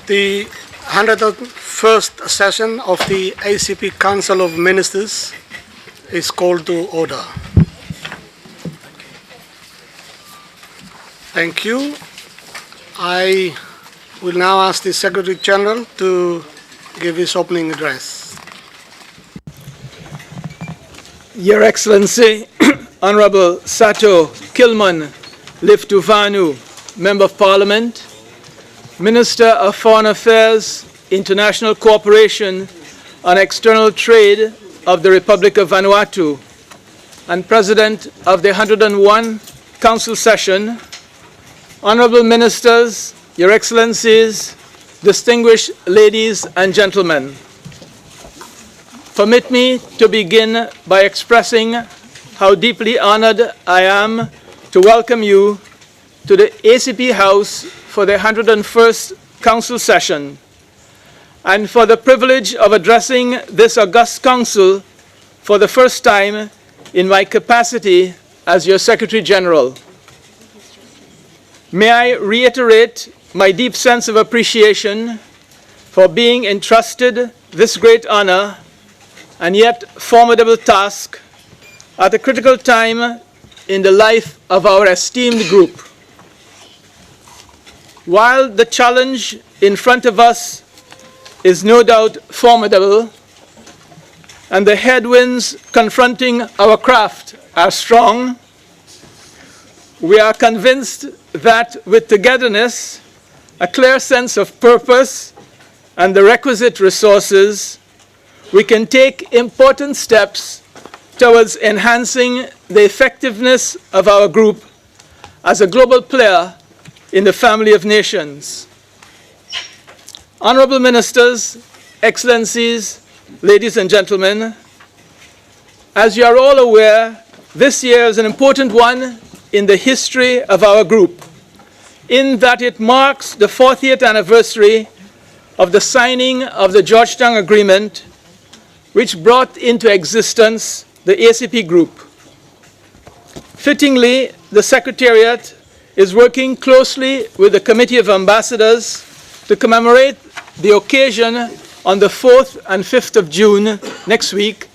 The 101st session of the ACP Council of Ministers is called to order. Thank you. I will now ask the Secretary General to give his opening address. Your Excellency, Honorable Sato Kilman Liftuvanu, Member of Parliament, Minister of Foreign Affairs, International Cooperation and External Trade of the Republic of Vanuatu, and President of the 101 Council Session, Honorable Ministers, Your Excellencies, distinguished ladies and gentlemen. Permit me to begin by expressing how deeply honored I am to welcome you to the ACP House for the 101st Council Session, and for the privilege of addressing this august Council for the first time in my capacity as your Secretary General. May I reiterate my deep sense of appreciation for being entrusted this great honor and yet formidable task at a critical time in the life of our esteemed group. While the challenge in front of us is no doubt formidable, and the headwinds confronting our craft are strong, we are convinced that with togetherness, a clear sense of purpose, and the requisite resources, we can take important steps towards enhancing the effectiveness of our group as a global player in the family of nations. Honorable Ministers, Excellencies, ladies and gentlemen, as you are all aware, this year is an important one in the history of our group, in that it marks the 40th anniversary of the signing of the Georgetown Agreement, which brought into existence the ACP Group. Fittingly, the Secretariat is working closely with the Committee of Ambassadors to commemorate the occasion on the 4th and 5th of June next week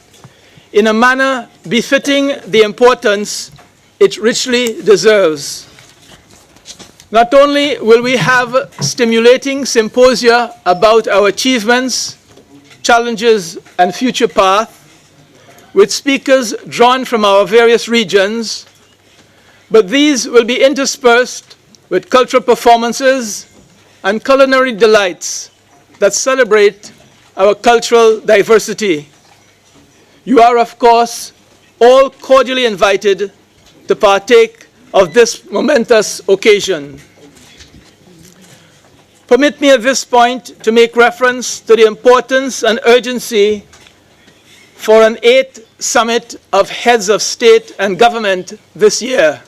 in a manner befitting the importance it richly deserves. Not only will we have stimulating symposia about our achievements, challenges, and future path, with speakers drawn from our various regions, but these will be interspersed with cultural performances and culinary delights that celebrate our cultural diversity. You are, of course, all cordially invited to partake of this momentous occasion. Permit me at this point to make reference to the importance and urgency for an 8th Summit of Heads of State and Government this year.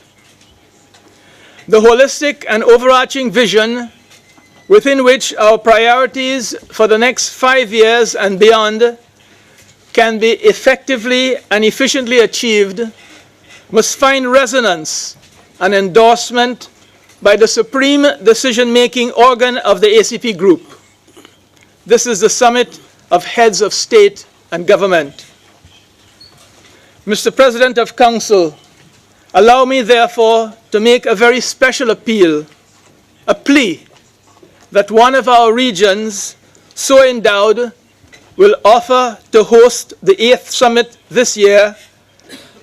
The holistic and overarching vision within which our priorities for the next 5 years and beyond can be effectively and efficiently achieved must find resonance and endorsement by the supreme decision-making organ of the ACP Group. This is the Summit of Heads of State and Government. Mr. President of Council, allow me therefore to make a very special appeal, a plea that one of our regions so endowed will offer to host the 8th Summit this year,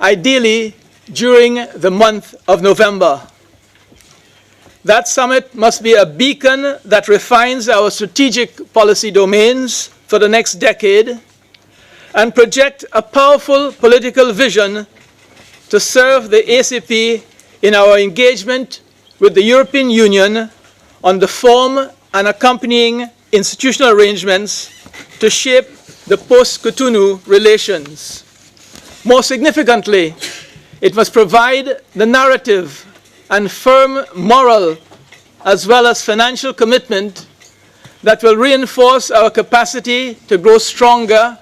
ideally during the month of November. That summit must be a beacon that refines our strategic policy domains for the next decade and project a powerful political vision to serve the ACP in our engagement with the European Union on the form and accompanying institutional arrangements to shape the post-Cotonou relations. More significantly, it must provide the narrative and firm moral as well as financial commitment that will reinforce our capacity to grow stronger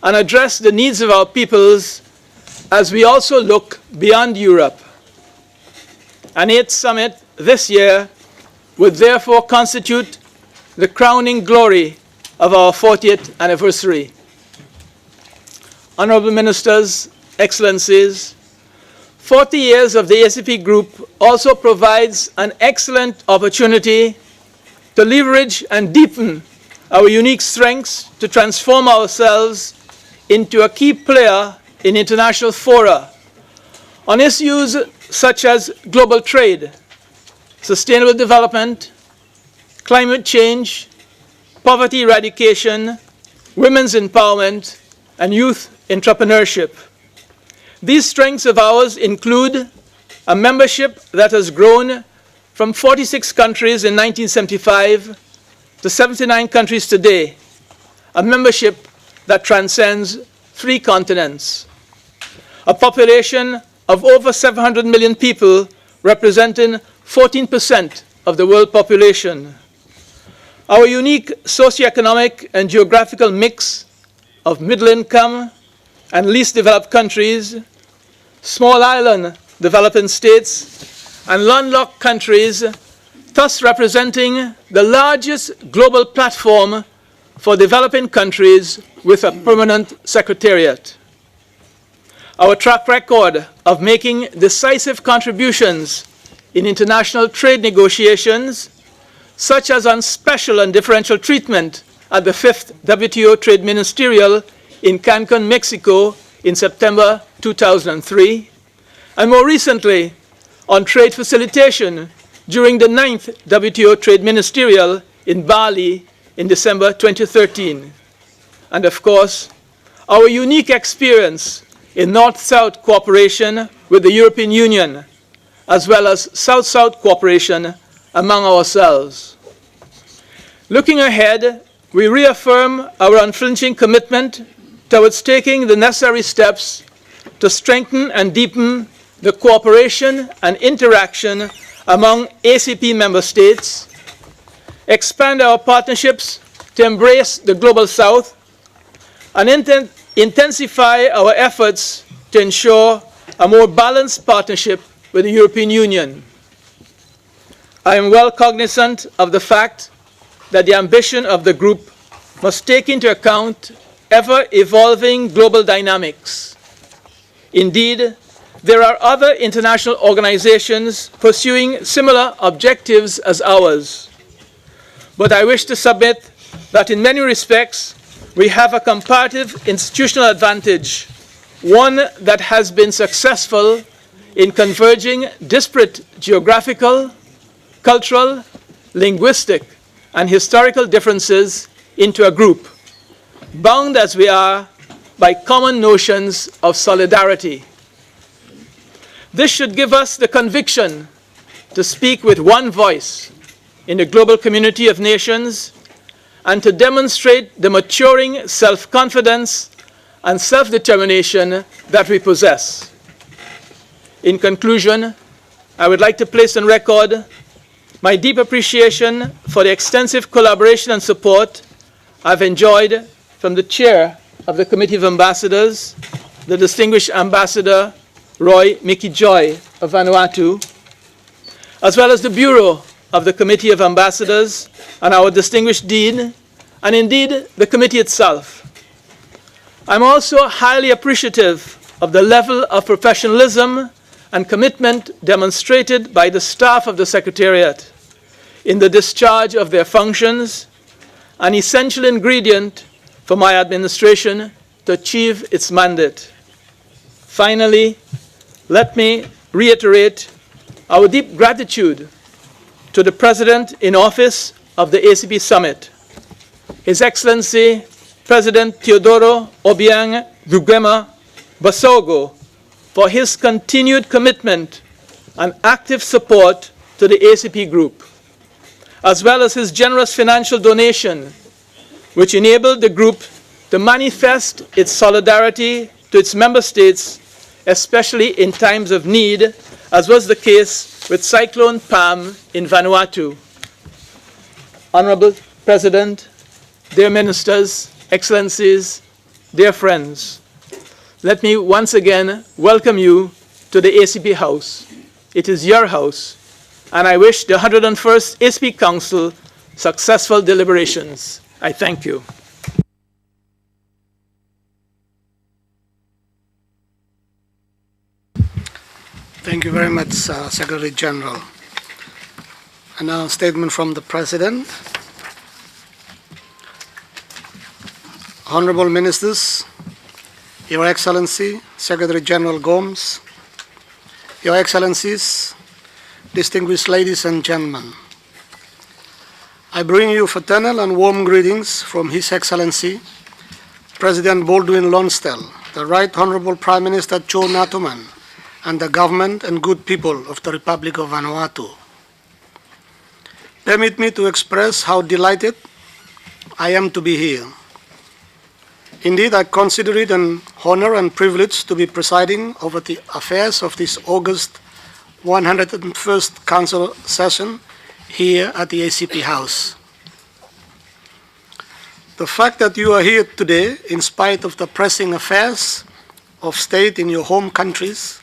and address the needs of our peoples as we also look beyond Europe. An 8th summit this year would therefore constitute the crowning glory of our 40th anniversary. Honorable Ministers, Excellencies, 40 years of the ACP Group also provides an excellent opportunity to leverage and deepen our unique strengths to transform ourselves into a key player in international fora on issues such as global trade, sustainable development, climate change, poverty eradication, women's empowerment, and youth entrepreneurship. These strengths of ours include a membership that has grown from 46 countries in 1975 to 79 countries today, a membership that transcends 3 continents, a population of over 700 million people representing 14% of the world population. Our unique socioeconomic and geographical mix of middle income and least developed countries, small island developing states, and landlocked countries, thus representing the largest global platform for developing countries with a permanent secretariat. Our track record of making decisive contributions in international trade negotiations, such as on special and differential treatment at the 5th WTO Trade Ministerial in Cancun, Mexico in September 2003, and more recently on trade facilitation during the 9th WTO Trade Ministerial in Bali in December 2013. And of course, our unique experience in North-South cooperation with the European Union, as well as South-South cooperation among ourselves. Looking ahead, we reaffirm our unflinching commitment towards taking the necessary steps to strengthen and deepen the cooperation and interaction among ACP member states, expand our partnerships to embrace the Global South, and intensify our efforts to ensure a more balanced partnership with the European Union. I am well cognizant of the fact that the ambition of the group must take into account ever-evolving global dynamics. Indeed, there are other international organizations pursuing similar objectives as ours. But I wish to submit that in many respects, we have a comparative institutional advantage, one that has been successful in converging disparate geographical, cultural, linguistic, and historical differences into a group, bound as we are by common notions of solidarity. This should give us the conviction to speak with one voice in the global community of nations and to demonstrate the maturing self-confidence and self-determination that we possess. In conclusion, I would like to place on record my deep appreciation for the extensive collaboration and support I've enjoyed from the chair of the Committee of Ambassadors, the distinguished Ambassador Roy Mickey Joy of Vanuatu, as well as the Bureau of the Committee of Ambassadors and our distinguished Dean, and indeed the committee itself. I'm also highly appreciative of the level of professionalism and commitment demonstrated by the staff of the Secretariat in the discharge of their functions, an essential ingredient for my administration to achieve its mandate. Finally, let me reiterate our deep gratitude to the President in office of the ACP Summit, His Excellency President Teodoro Obiang Nguema Basogo, for his continued commitment and active support to the ACP Group, as well as his generous financial donation, which enabled the group to manifest its solidarity to its member states, especially in times of need, as was the case with Cyclone Pam in Vanuatu. Honorable President, dear ministers, excellencies, dear friends, let me once again welcome you to the ACP House. It is your house, and I wish the 101st ACP Council successful deliberations. I thank you. Thank you very much, Secretary General. And now a statement from the President. Honorable Ministers, Your Excellency, Secretary General Gomes, Your Excellencies, distinguished ladies and gentlemen, I bring you fraternal and warm greetings from His Excellency, President Baldwin Lonsdale, the Right Honorable Prime Minister Joe Natuman, and the government and good people of the Republic of Vanuatu. Permit me to express how delighted I am to be here. Indeed, I consider it an honor and privilege to be presiding over the affairs of this August 101st Council session here at the ACP House. The fact that you are here today, in spite of the pressing affairs of state in your home countries,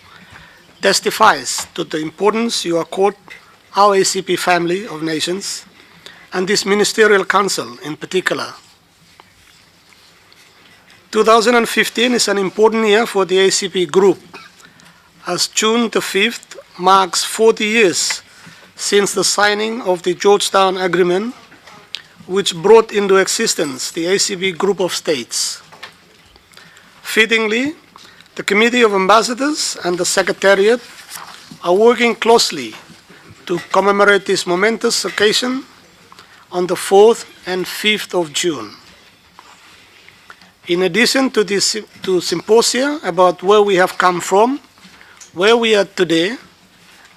testifies to the importance you accord our ACP family of nations and this Ministerial Council in particular. 2015 is an important year for the ACP Group, as June the 5th marks 40 years since the signing of the Georgetown Agreement, which brought into existence the ACP Group of States. Fittingly, the Committee of Ambassadors and the Secretariat are working closely to commemorate this momentous occasion on the 4th and 5th of June. In addition to this symposia about where we have come from, where we are today,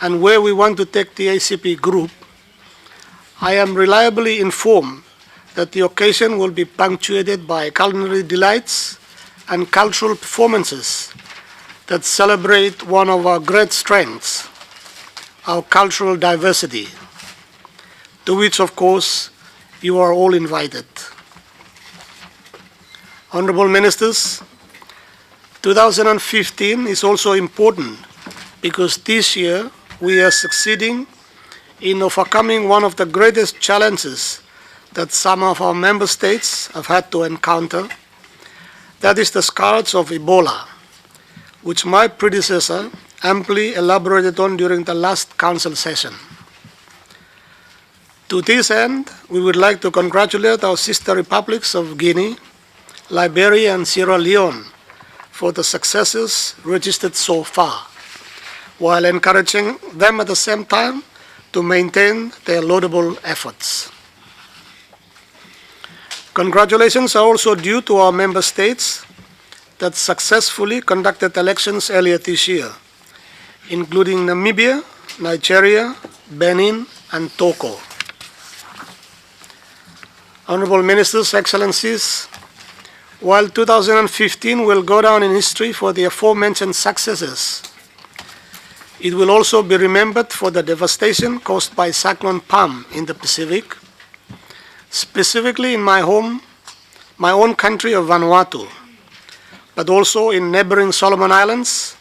and where we want to take the ACP Group, I am reliably informed that the occasion will be punctuated by culinary delights and cultural performances that celebrate one of our great strengths, our cultural diversity, to which, of course, you are all invited. Honorable Ministers, 2015 is also important because this year we are succeeding in overcoming one of the greatest challenges that some of our member states have had to encounter. That is the scourge of Ebola, which my predecessor amply elaborated on during the last Council session. To this end, we would like to congratulate our sister republics of Guinea, Liberia, and Sierra Leone for the successes registered so far, while encouraging them at the same time to maintain their laudable efforts. Congratulations are also due to our member states that successfully conducted elections earlier this year, including Namibia, Nigeria, Benin, and Togo. Honorable Ministers, Excellencies, while 2015 will go down in history for the aforementioned successes, it will also be remembered for the devastation caused by Cyclone Pam in the Pacific, specifically in my own country of Vanuatu, but also in neighboring Solomon Islands,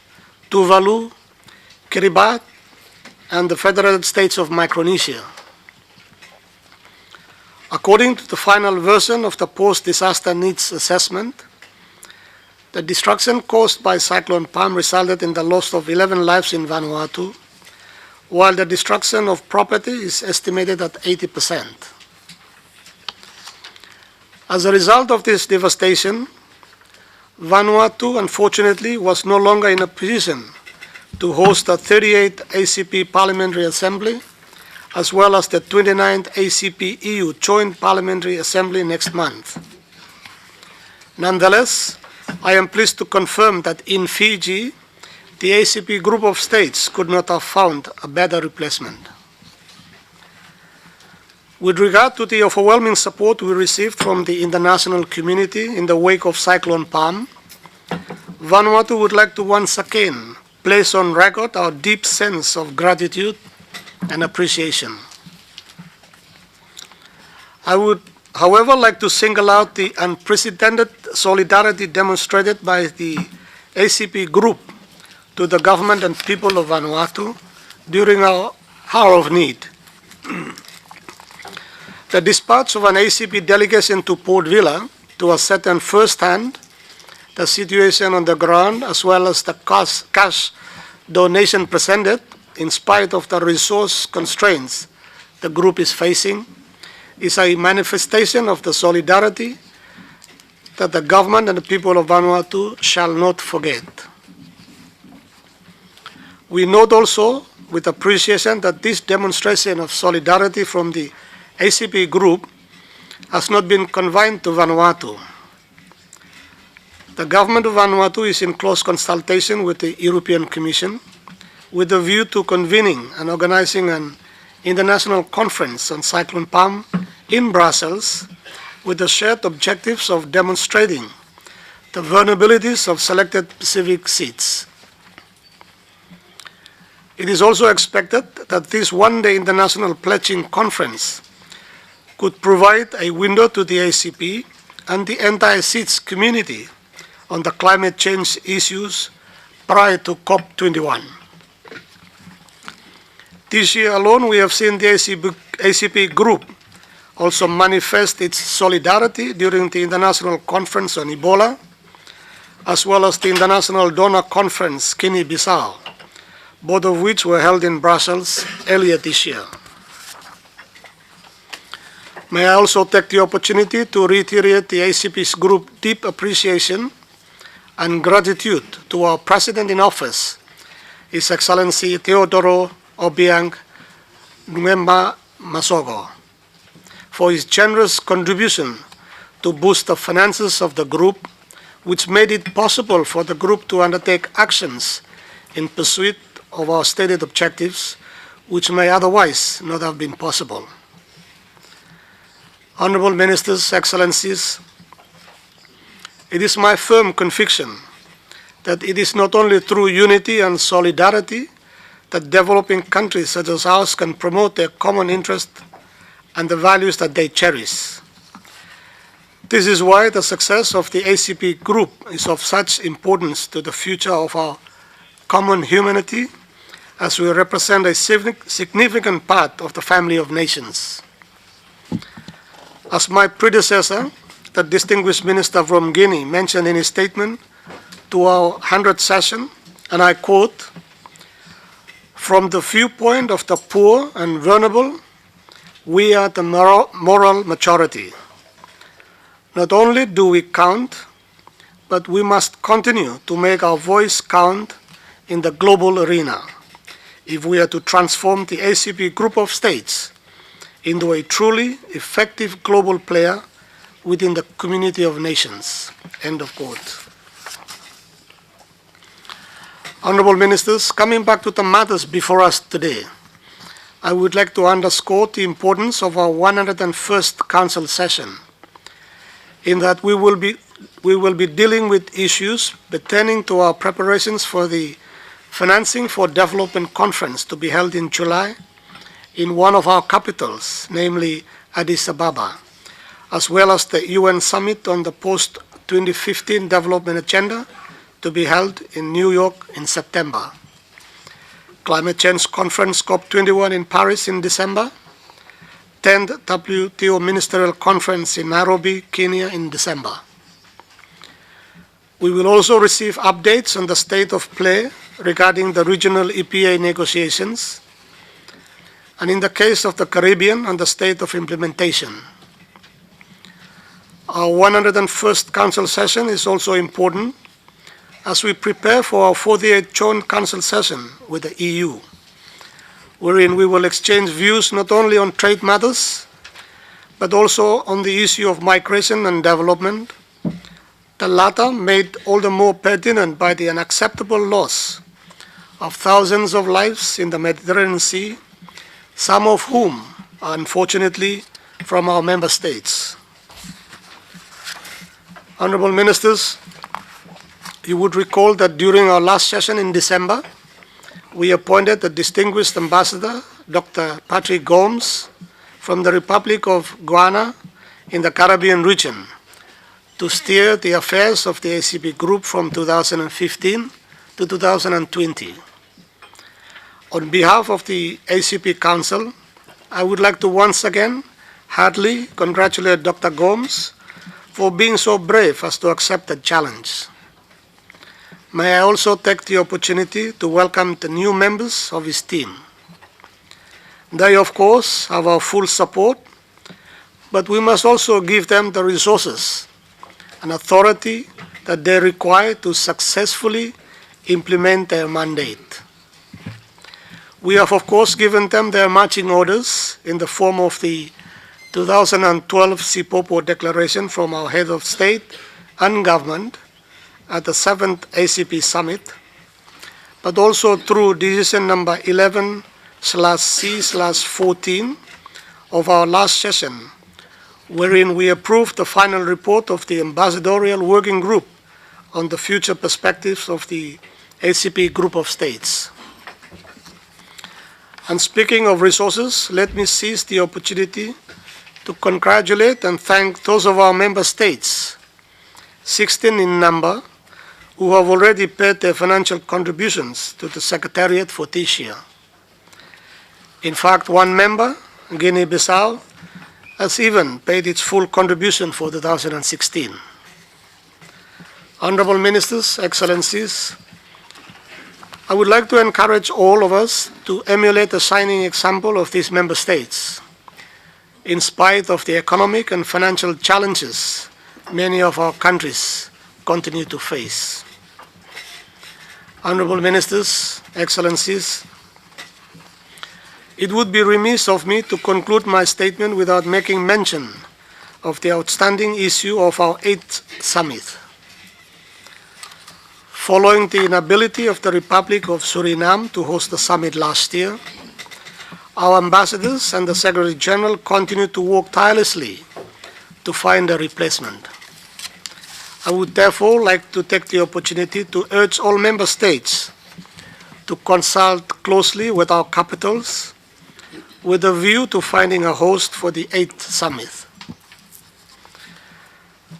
Tuvalu, Kiribati, and the Federated States of Micronesia. According to the final version of the Post-Disaster Needs Assessment, the destruction caused by Cyclone Pam resulted in the loss of 11 lives in Vanuatu, while the destruction of property is estimated at 80%. As a result of this devastation, Vanuatu, unfortunately, was no longer in a position to host the 38th ACP Parliamentary Assembly, as well as the 29th ACP EU Joint Parliamentary Assembly next month. Nonetheless, I am pleased to confirm that in Fiji, the ACP Group of States could not have found a better replacement. With regard to the overwhelming support we received from the international community in the wake of Cyclone Pam, Vanuatu would like to once again place on record our deep sense of gratitude and appreciation. I would, however, like to single out the unprecedented solidarity demonstrated by the ACP Group to the government and people of Vanuatu during our hour of need. The dispatch of an ACP delegation to Port Vila to ascertain firsthand the situation on the ground, as well as the cash donation presented, in spite of the resource constraints the group is facing, is a manifestation of the solidarity that the government and the people of Vanuatu shall not forget. We note also with appreciation that this demonstration of solidarity from the ACP group has not been confined to Vanuatu. The government of Vanuatu is in close consultation with the European Commission with a view to convening and organizing an international conference on Cyclone Palm in Brussels with the shared objectives of demonstrating the vulnerabilities of selected Pacific seats. It is also expected that this one-day international pledging conference could provide a window to the ACP and the entire seats community on the climate change issues prior to COP21. This year alone, we have seen the ACP group also manifest its solidarity during the International Conference on Ebola, as well as the International Donor Conference, Guinea-Bissau, both of which were held in Brussels earlier this year. May I also take the opportunity to reiterate the ACP's group deep appreciation and gratitude to our President in Office, His Excellency Teodoro Obiang Nguema Masogo, for his generous contribution to boost the finances of the group, which made it possible for the group to undertake actions in pursuit of our stated objectives, which may otherwise not have been possible. Honorable Ministers, Excellencies, it is my firm conviction that it is not only through unity and solidarity that developing countries such as ours can promote their common interest and the values that they cherish. This is why the success of the ACP group is of such importance to the future of our common humanity, as we represent a significant part of the family of nations. As my predecessor, the distinguished minister from Guinea, mentioned in his statement to our 100th session, and I quote, "From the viewpoint of the poor and vulnerable, we are the moral majority. Not only do we count, but we must continue to make our voice count in the global arena if we are to transform the ACP group of states into a truly effective global player within the community of nations." End of quote. Honorable Ministers, coming back to the matters before us today, I would like to underscore the importance of our 101st Council session, in that we will be dealing with issues pertaining to our preparations for the Financing for Development Conference to be held in July in one of our capitals, namely Addis Ababa, as well as the UN Summit on the post-2015 Development Agenda to be held in New York in September. Climate Change Conference COP21 in Paris in December, 10th WTO Ministerial Conference in Nairobi, Kenya in December. We will also receive updates on the state of play regarding the regional EPA negotiations, and in the case of the Caribbean, on the state of implementation. Our 101st Council session is also important as we prepare for our 48th Joint Council session with the EU, wherein we will exchange views not only on trade matters, but also on the issue of migration and development, the latter made all the more pertinent by the unacceptable loss of thousands of lives in the Mediterranean Sea, some of whom are unfortunately from our member states. Honorable Ministers, you would recall that during our last session in December, we appointed the distinguished ambassador, Dr. Patrick Gomes, from the Republic of Guyana in the Caribbean region to steer the affairs of the ACP group from 2015 to 2020. On behalf of the ACP Council, I would like to once again heartily congratulate Dr. Gomes for being so brave as to accept the challenge. May I also take the opportunity to welcome the new members of his team. They, of course, have our full support, but we must also give them the resources and authority that they require to successfully implement their mandate. We have, of course, given them their marching orders in the form of the 2012 Sipopo Declaration from our head of state and government at the 7th ACP Summit, but also through decision number 11/C/14 of our last session, wherein we approved the final report of the Ambassadorial Working Group on the future perspectives of the ACP Group of States. And speaking of resources, let me seize the opportunity to congratulate and thank those of our member states, 16 in number, who have already paid their financial contributions to the Secretariat for this year. In fact, one member, Guinea-Bissau, has even paid its full contribution for 2016. Honorable Ministers, Excellencies, I would like to encourage all of us to emulate the shining example of these member states, in spite of the economic and financial challenges many of our countries continue to face. Honorable Ministers, Excellencies, it would be remiss of me to conclude my statement without making mention of the outstanding issue of our 8th summit. Following the inability of the Republic of Suriname to host the summit last year, our ambassadors and the Secretary General continue to work tirelessly to find a replacement. I would therefore like to take the opportunity to urge all member states to consult closely with our capitals with a view to finding a host for the 8th summit.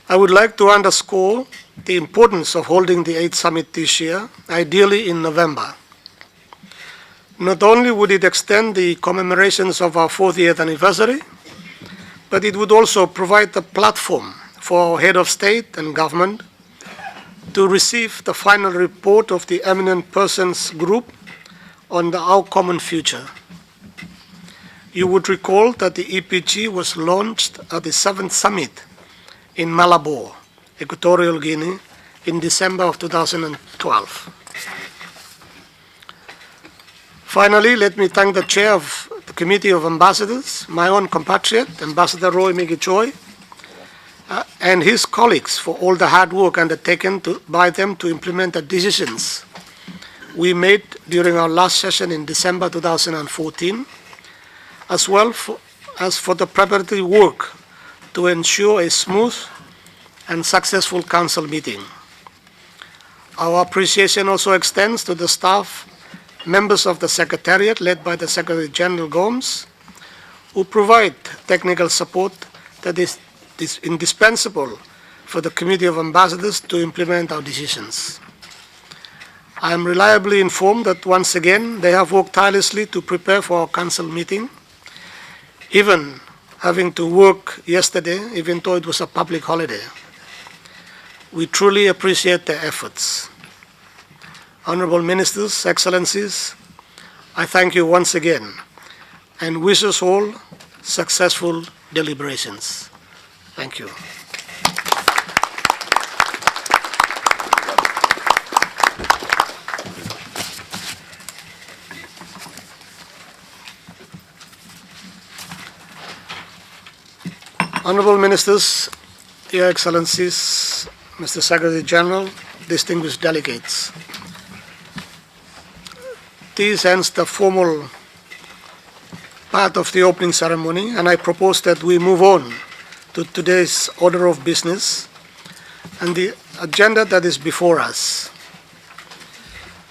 I would like to underscore the importance of holding the 8th summit this year, ideally in November. Not only would it extend the commemorations of our 40th anniversary, but it would also provide a platform for our head of state and government to receive the final report of the Eminent Persons Group on our common future. You would recall that the EPG was launched at the 7th summit in Malabo, Equatorial Guinea, in December of 2012. Finally, let me thank the Chair of the Committee of Ambassadors, my own compatriot, Ambassador Roy Migichoy, and his colleagues for all the hard work undertaken by them to implement the decisions we made during our last session in December 2014, as well as for the preparatory work to ensure a smooth and successful Council meeting. Our appreciation also extends to the staff members of the Secretariat led by the Secretary General Gomes, who provide technical support that is indispensable for the Committee of Ambassadors to implement our decisions. I am reliably informed that once again they have worked tirelessly to prepare for our Council meeting, even having to work yesterday, even though it was a public holiday. We truly appreciate their efforts. Honorable Ministers, Excellencies, I thank you once again and wish us all successful deliberations. Thank you. Honorable Ministers, Your Excellencies, Mr. Secretary General, distinguished delegates, this ends the formal part of the opening ceremony, and I propose that we move on to today's order of business and the agenda that is before us.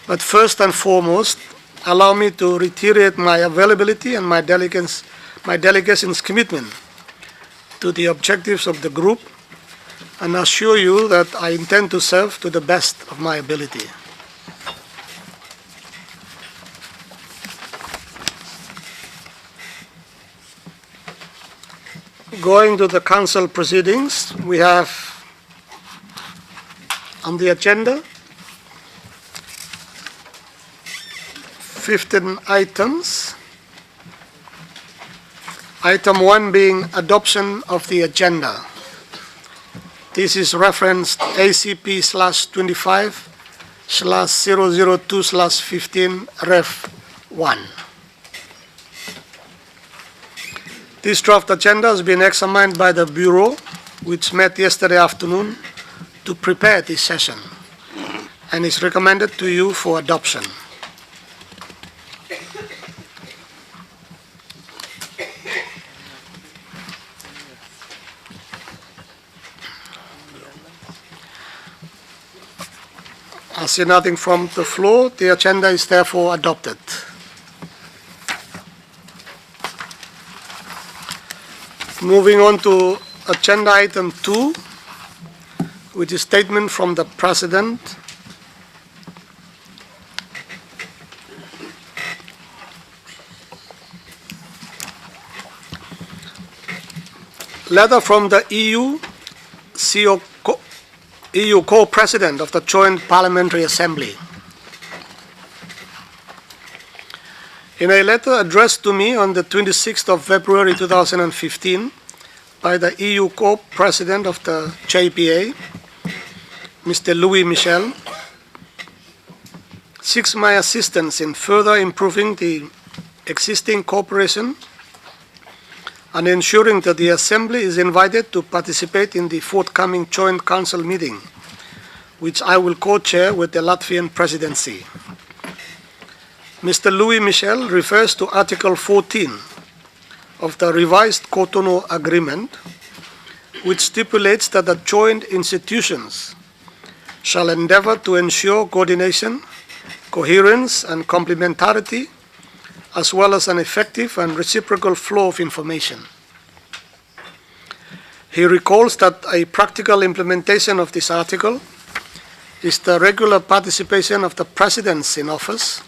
But first and foremost, allow me to reiterate my availability and my delegation's commitment to the objectives of the group and assure you that I intend to serve to the best of my ability. Going to the council proceedings, we have on the agenda 15 items. Item 1 being adoption of the agenda. This is referenced ACP/25/002/15 Ref 1. This draft agenda has been examined by the Bureau, which met yesterday afternoon to prepare this session, and is recommended to you for adoption. I see nothing from the floor. The agenda is therefore adopted. Moving on to agenda item 2, which is statement from the President. Letter from the EU co-president of the Joint Parliamentary Assembly. In a letter addressed to me on the 26th of February 2015 by the EU co-president of the JPA, Mr. Louis Michel, seeks my assistance in further improving the existing cooperation and ensuring that the Assembly is invited to participate in the forthcoming Joint Council meeting, which I will co-chair with the Latvian Presidency. Mr. Louis Michel refers to Article 14 of the revised Cotonou Agreement, which stipulates that the joint institutions shall endeavor to ensure coordination, coherence, and complementarity, as well as an effective and reciprocal flow of information. He recalls that a practical implementation of this article is the regular participation of the presidents in office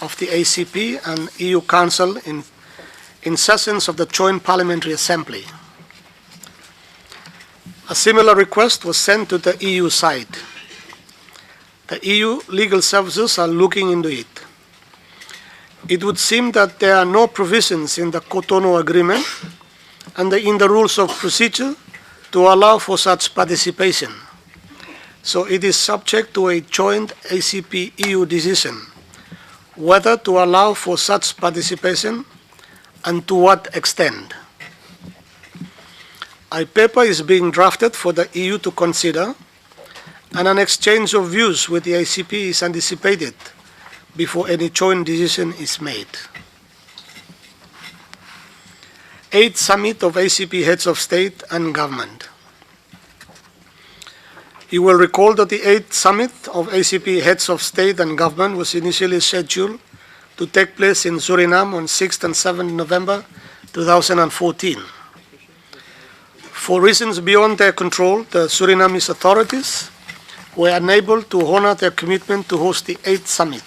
of the ACP and EU Council in sessions of the Joint Parliamentary Assembly. A similar request was sent to the EU side. The EU legal services are looking into it. It would seem that there are no provisions in the Cotonou Agreement and in the rules of procedure to allow for such participation. So it is subject to a joint ACP-EU decision whether to allow for such participation and to what extent. A paper is being drafted for the EU to consider, and an exchange of views with the ACP is anticipated before any joint decision is made. 8th Summit of ACP Heads of State and Government. You will recall that the 8th Summit of ACP Heads of State and Government was initially scheduled to take place in Suriname on 6th and 7th November 2014. For reasons beyond their control, the Surinamese authorities were unable to honor their commitment to host the 8th Summit.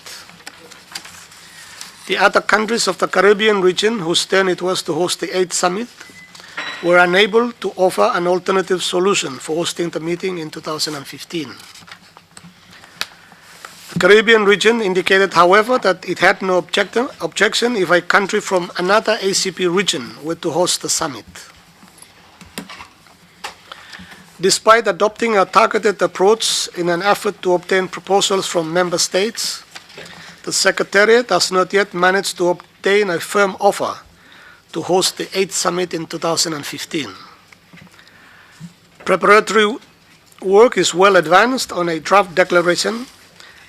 The other countries of the Caribbean region, whose turn it was to host the 8th Summit, were unable to offer an alternative solution for hosting the meeting in 2015. The Caribbean region indicated, however, that it had no objection if a country from another ACP region were to host the summit. Despite adopting a targeted approach in an effort to obtain proposals from member states, the Secretariat has not yet managed to obtain a firm offer to host the 8th Summit in 2015. Preparatory work is well advanced on a draft declaration,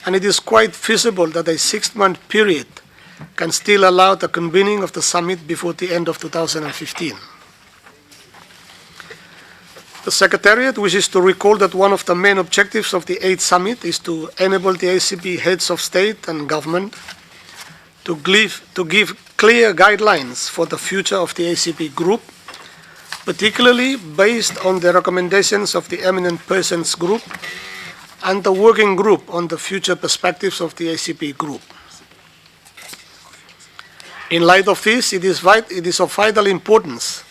and it is quite feasible that a 6-month period can still allow the convening of the summit before the end of 2015. The Secretariat wishes to recall that one of the main objectives of the 8th Summit is to enable the ACP Heads of State and Government to give clear guidelines for the future of the ACP Group, particularly based on the recommendations of the Eminent Persons Group and the Working Group on the future perspectives of the ACP Group. In light of this, it is of vital importance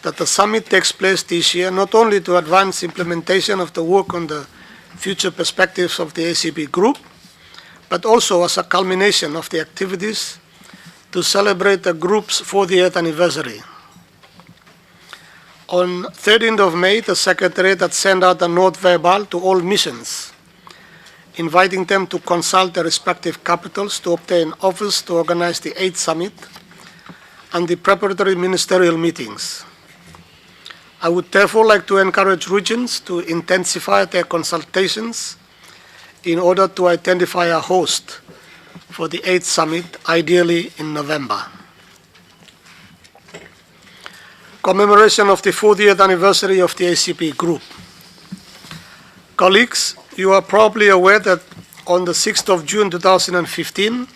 that the summit takes place this year not only to advance implementation of the work on the future perspectives of the ACP group, but also as a culmination of the activities to celebrate the group's 40th anniversary. On 13th of May, the Secretariat had sent out a note verbal to all missions, inviting them to consult their respective capitals to obtain offers to organize the 8th summit and the preparatory ministerial meetings. I would therefore like to encourage regions to intensify their consultations in order to identify a host for the 8th summit, ideally in November. Commemoration of the 40th anniversary of the ACP Group. Colleagues, you are probably aware that on the 6th of June 2015,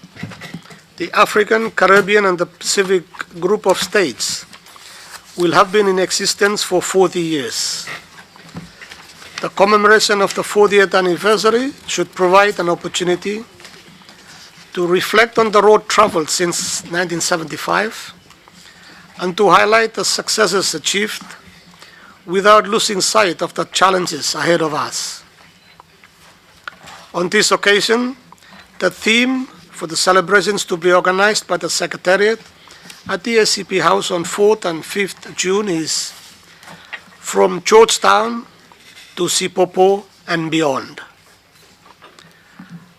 the African, Caribbean, and the Pacific Group of States will have been in existence for 40 years. The commemoration of the 40th anniversary should provide an opportunity to reflect on the road traveled since 1975 and to highlight the successes achieved without losing sight of the challenges ahead of us. On this occasion, the theme for the celebrations to be organized by the Secretariat at the ACP House on 4th and 5th June is From Georgetown to Sipopo and Beyond.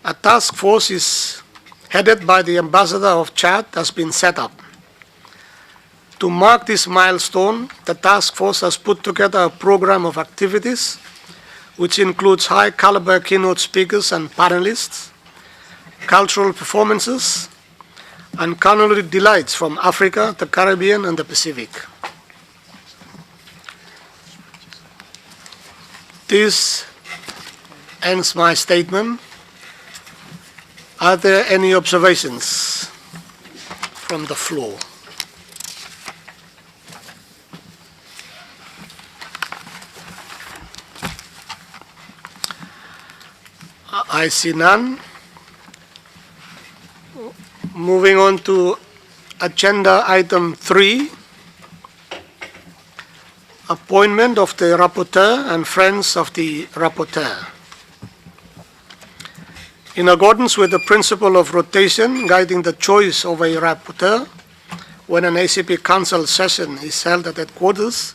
A task force is headed by the Ambassador of Chad has been set up. To mark this milestone, the task force has put together a program of activities which includes high-caliber keynote speakers and panelists, cultural performances, and culinary delights from Africa, the Caribbean, and the Pacific. This ends my statement. Are there any observations from the floor? I see none. Moving on to agenda item 3, appointment of the rapporteur and friends of the rapporteur. In accordance with the principle of rotation guiding the choice of a rapporteur, when an ACP Council session is held at headquarters,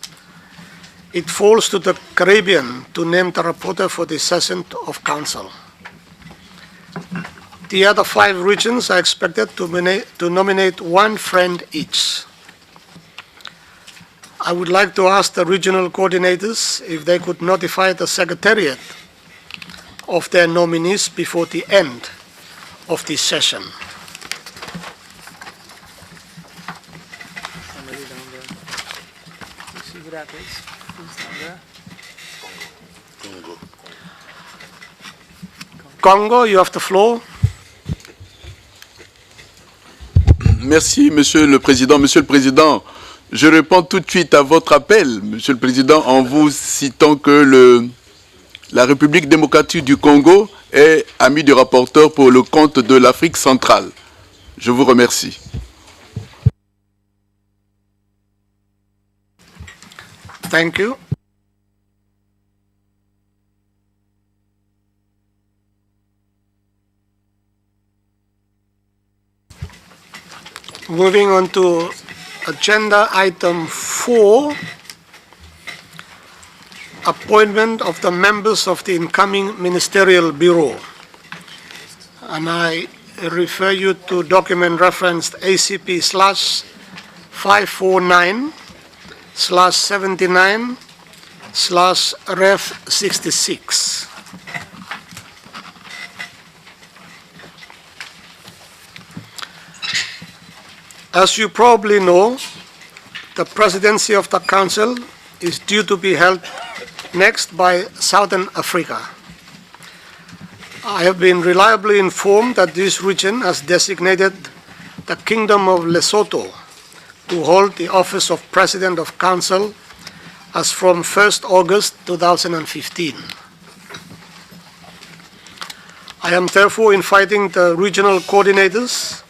it falls to the Caribbean to name the rapporteur for the session of Council. The other 5 regions are expected to nominate 1 friend each. I would like to ask the regional coordinators if they could notify the Secretariat of their nominees before the end of this session. Congo, you have the floor. Merci, Monsieur le Président. Monsieur le Président, je réponds tout de suite à votre appel, Monsieur le Président, en vous citant que la République démocratique du Congo est ami du rapporteur pour le compte de l'Afrique centrale. Je vous remercie. Thank you. Moving on to agenda item 4, appointment of the members of the incoming Ministerial Bureau. And I refer you to document referenced ACP/549/79/Ref66. As you probably know, the presidency of the Council is due to be held next by Southern Africa. I have been reliably informed that this region has designated the Kingdom of Lesotho to hold the office of President of Council as from 1st August 2015. I am therefore inviting the regional coordinators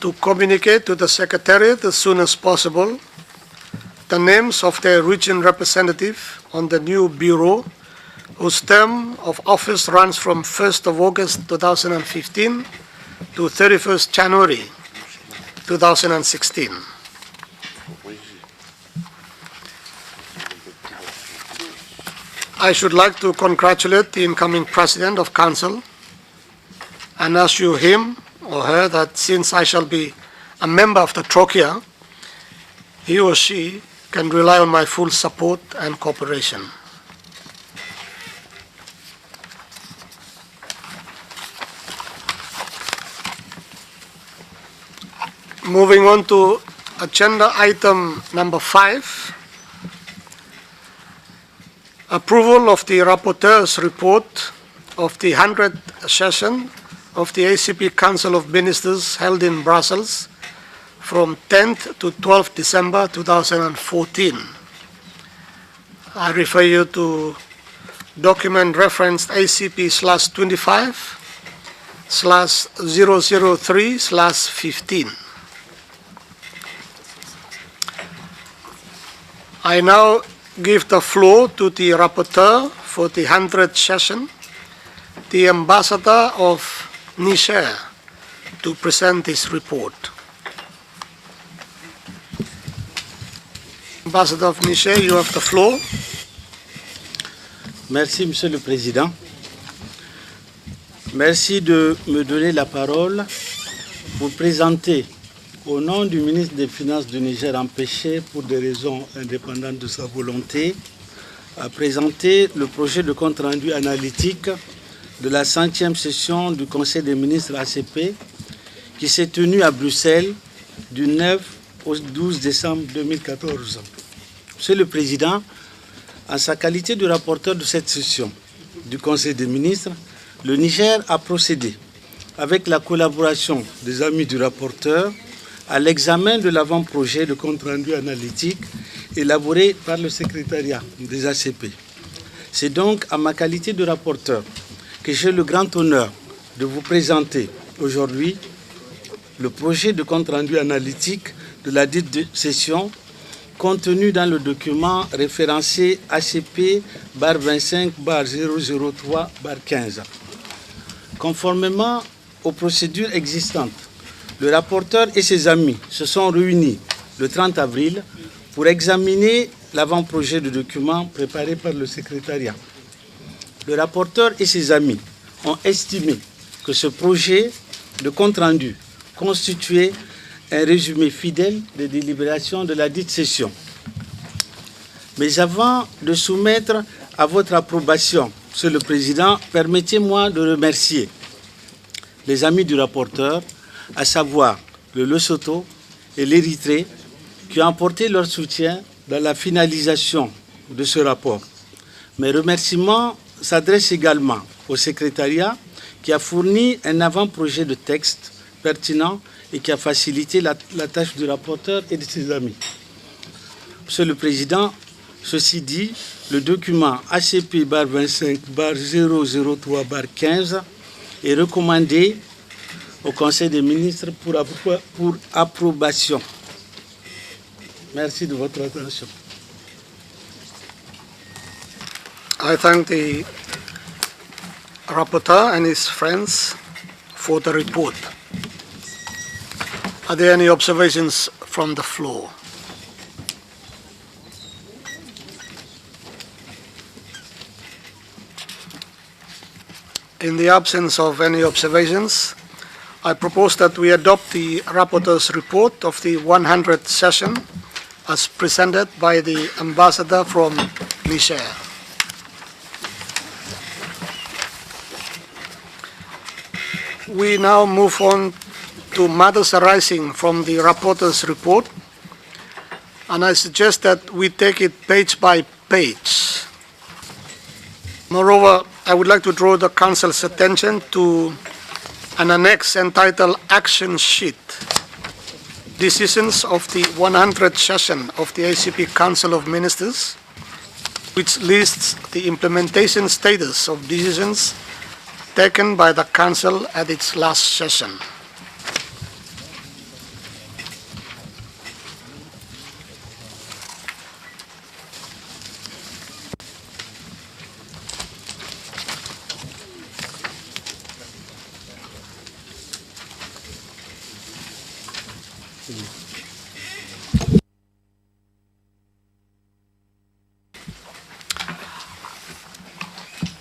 to communicate to the Secretariat as soon as possible the names of their region representative on the new bureau, whose term of office runs from 1st of August 2015 to 31st January 2016. I should like to congratulate the incoming President of Council and assure him or her that since I shall be a member of the Trochia, he or she can rely on my full support and cooperation. Moving on to agenda item number 5, approval of the rapporteur's report of the 100th session of the ACP Council of Ministers held in Brussels from 10th to 12th December 2014. I refer you to document referenced ACP/25/003/15. I now give the floor to the rapporteur for the 100th session, the Ambassador of Niger, to present this report. Ambassador of Niger, you have the floor. Merci, Monsieur le Président. Merci de me donner la parole pour présenter, au nom du ministre des Finances du Niger empêché pour des raisons indépendantes de sa volonté, à présenter le projet de compte-rendu analytique de la 100e session du Conseil des ministres ACP qui s'est tenue à Bruxelles du 9 au 12 décembre 2014. Monsieur le Président, en sa qualité de rapporteur de cette session du Conseil des ministres, le Niger a procédé, avec la collaboration des amis du rapporteur, à l'examen de l'avant-projet de compte-rendu analytique élaboré par le secrétariat des ACP. C'est donc à ma qualité de rapporteur que j'ai le grand honneur de vous présenter aujourd'hui le projet de compte-rendu analytique de la dite session contenu dans le document référencé ACP/25/003/15. Conformément aux procédures existantes, le rapporteur et ses amis se sont réunis le 30 avril pour examiner l'avant-projet de document préparé par le secrétariat. Le rapporteur et ses amis ont estimé que ce projet de compte-rendu constituait un résumé fidèle des délibérations de la dite session. Mais avant de soumettre à votre approbation, Monsieur le Président, permettez-moi de remercier les amis du rapporteur, à savoir le Lesotho et l'Érythrée, qui ont apporté leur soutien dans la finalisation de ce rapport. Mes remerciements s'adressent également au secrétariat qui a fourni un avant-projet de texte pertinent et qui a facilité la tâche du rapporteur et de ses amis. Monsieur le Président, ceci dit, le document ACP/25/003/15 est recommandé au Conseil des ministres pour approbation. Merci de votre attention. I thank the rapporteur and his friends for the report. Are there any observations from the floor? In the absence of any observations, I propose that we adopt the rapporteur's report of the 100th session as presented by the ambassador from Niger. We now move on to matters arising from the rapporteur's report, and I suggest that we take it page by page. Moreover, I would like to draw the Council's attention to an annex entitled Action Sheet, Decisions of the 100th Session of the ACP Council of Ministers, which lists the implementation status of decisions taken by the Council at its last session.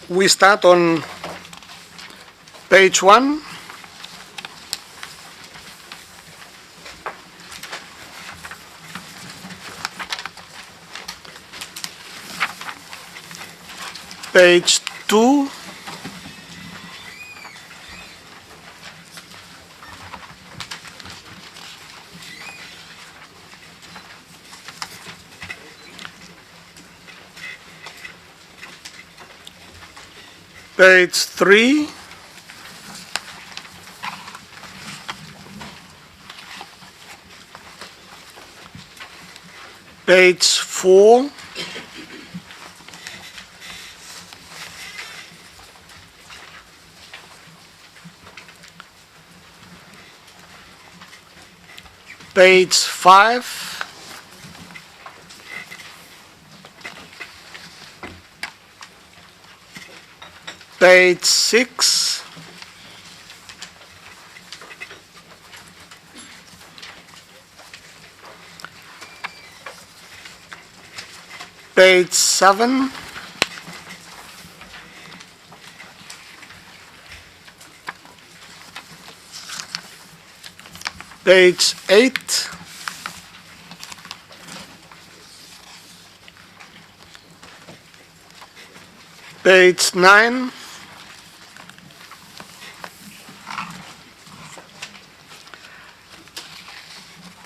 We start on page 1. Page 2. Page 3. Page 4. Page 5. Page 6. Page 7. Page 8. Page 9.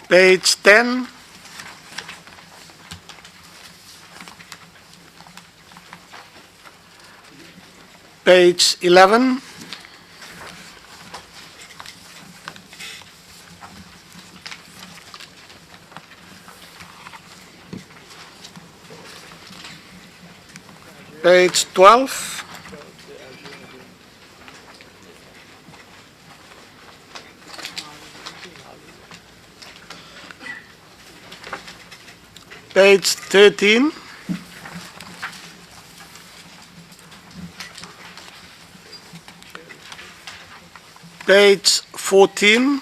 Page 10. Page 11. Page 12. Page 13. Page 14.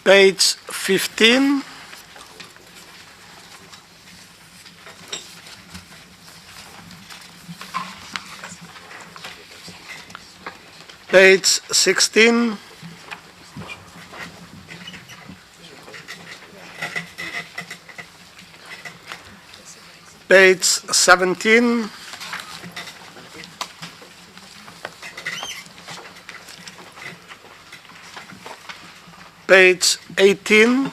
Page 15. Page 16. Page 17. Page 18.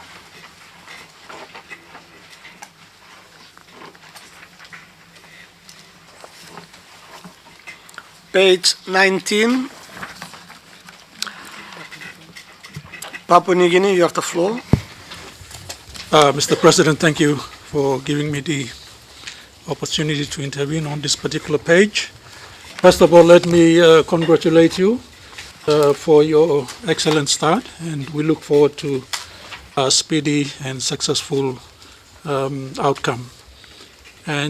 Page 19. Papua New Guinea, you have the floor. Mr. President, thank you for giving me the opportunity to intervene on this particular page. First of all, let me congratulate you for your excellent start, and we look forward to a speedy and successful outcome. And